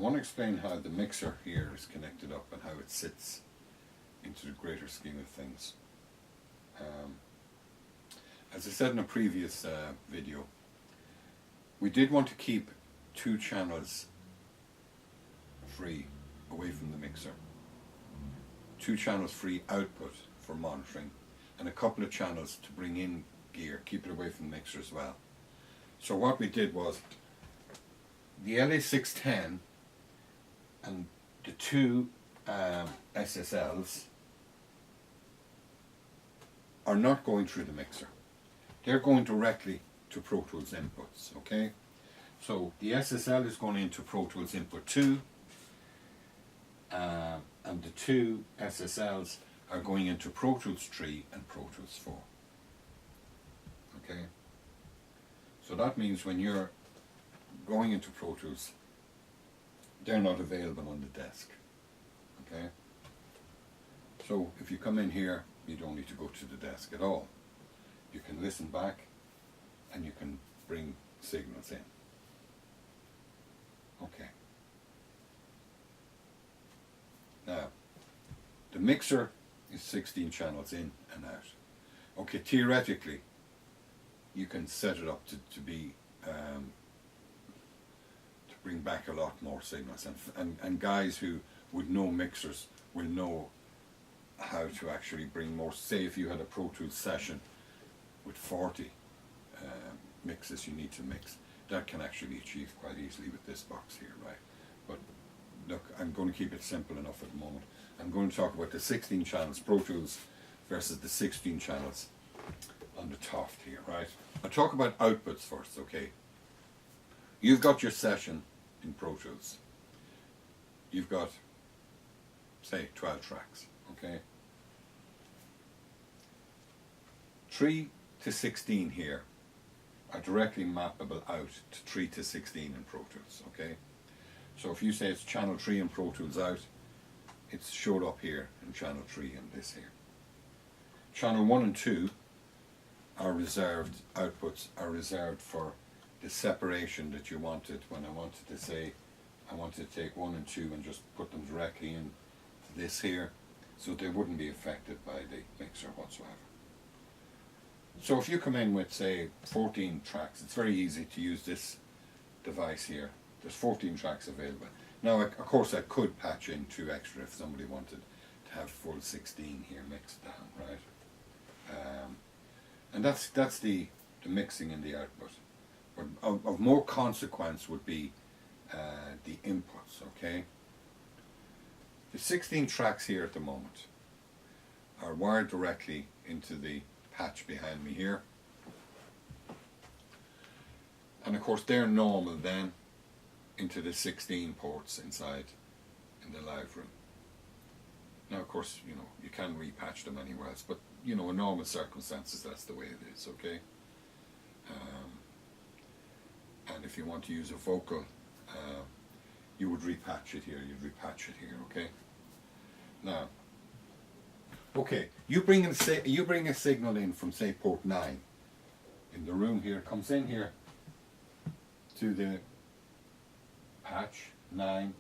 I want to explain how the mixer here is connected up and how it sits into the greater scheme of things. As I said in a previous video, we did want to keep 2 channels free away from the mixer. 2 channels free output for monitoring, and a couple of channels to bring in gear, keep it away from the mixer as well. So what we did was, the LA610 and the 2 SSLs are not going through the mixer. They're going directly to Pro Tools inputs, okay? So the SSL is going into Pro Tools input 2, and the 2 SSLs are going into Pro Tools 3 and Pro Tools 4. Okay? So that means when you're going into Pro Tools, they're not available on the desk. Okay? So if you come in here, you don't need to go to the desk at all. You can listen back and you can bring signals in. Okay. Now, the mixer is 16 channels in and out. Okay, theoretically, you can set it up to be to bring back a lot more signals, and guys who would know mixers will know how to actually bring more. Say if you had a Pro Tools session with 40 mixes you need to mix, that can actually be achieved quite easily with this box here, right? But look, I'm going to keep it simple enough at the moment. I'm going to talk about the 16 channels Pro Tools versus the 16 channels on the Toft here, right? I'll talk about outputs first, okay? You've got your session in Pro Tools. You've got, say, 12 tracks, okay? 3 to 16 here are directly mappable out to 3 to 16 in Pro Tools, okay? So if you say it's channel 3 in Pro Tools out, it's showed up here in channel 3 in this here. Channel 1 and 2 are reserved, outputs are reserved for the separation that you wanted. When I wanted to say, I wanted to take 1 and 2 and just put them directly in this here, so they wouldn't be affected by the mixer whatsoever. So if you come in with, say, 14 tracks, it's very easy to use this device here. There's 14 tracks available. Now, of course, I could patch in 2 extra if somebody wanted to have full 16 here mixed down, right? And that's the mixing and the output. But of more consequence would be the inputs, okay? The 16 tracks here at the moment are wired directly into the patch behind me here. And of course they're normal then into the 16 ports inside in the live room. Now of course, you know, you can repatch them anywhere else, but you know, in normal circumstances that's the way it is, okay? And if you want to use a vocal, you would repatch it here, you'd repatch it here, okay? Now, okay, you bring a signal in from, say, port 9 in the room here, comes in here to the patch 9,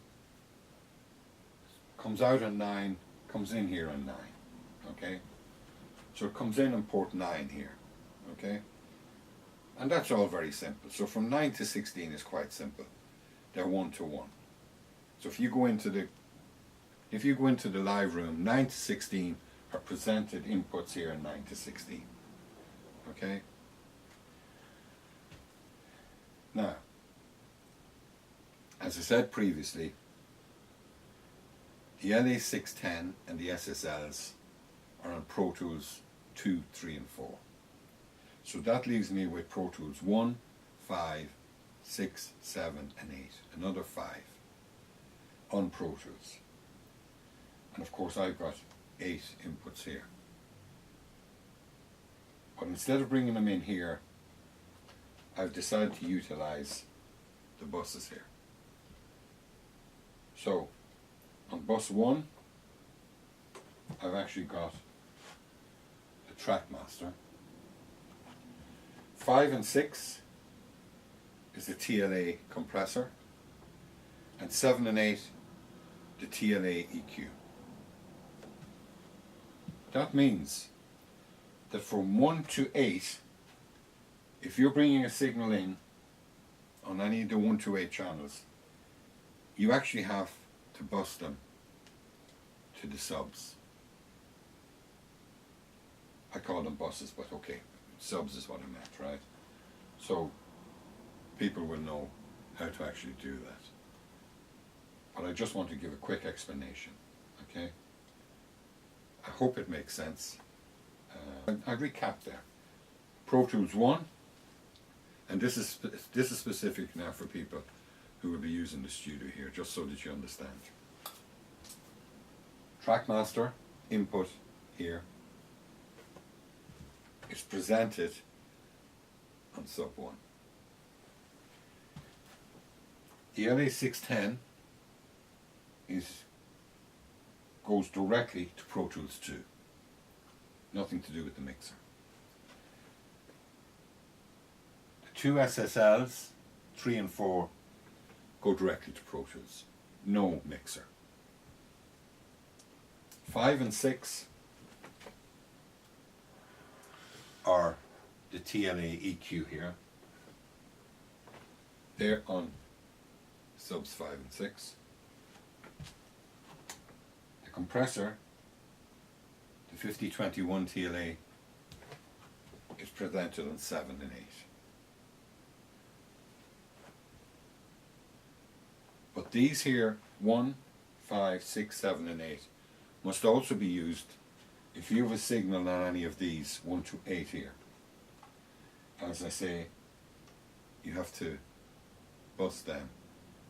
comes out on 9, comes in here on 9, okay? So it comes in on port 9 here, okay? And that's all very simple. So from 9 to 16 is quite simple. They're 1 to 1. So if you go into the live room, 9 to 16 are presented inputs here in 9 to 16. Okay? Now, as I said previously, the LA610 and the SSLs are on Pro Tools 2, 3 and 4. So that leaves me with Pro Tools 1, 5, 6, 7 and 8. Another 5 on Pro Tools. And of course I've got 8 inputs here. But instead of bringing them in here, I've decided to utilize the buses here. So on bus 1, I've actually got a Trackmaster. 5 and 6 is a TLA compressor. and 7 and 8 the TLA EQ. That means that from 1 to 8, if you're bringing a signal in on any of the 1 to 8 channels, you actually have to bus them to the subs. I call them buses, but okay, subs is what I meant, right? So people will know how to actually do that. But I just want to give a quick explanation, okay? I hope it makes sense. I recap there. Pro Tools 1, and this is specific now for people who will be using the studio here, just so that you understand. Trackmaster input here is presented on sub 1. The LA610 goes directly to Pro Tools 2. Nothing to do with the mixer. The two SSLs, 3 and 4, go directly to Pro Tools. No mixer. 5 and 6 are the TLA EQ here. They're on subs 5 and 6. The compressor, the 5021 TLA, is presented on 7 and 8. But these here, 1, 5, 6, 7 and 8, must also be used if you have a signal on any of these 1 to 8 here. As I say, you have to bus them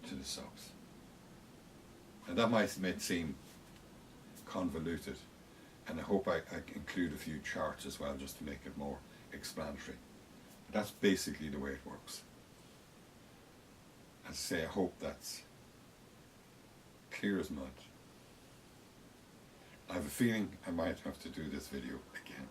to the subs. And that might seem convoluted, and I hope I include a few charts as well just to make it more explanatory. But that's basically the way it works. As I say, I hope that's clear as mud. I have a feeling I might have to do this video again.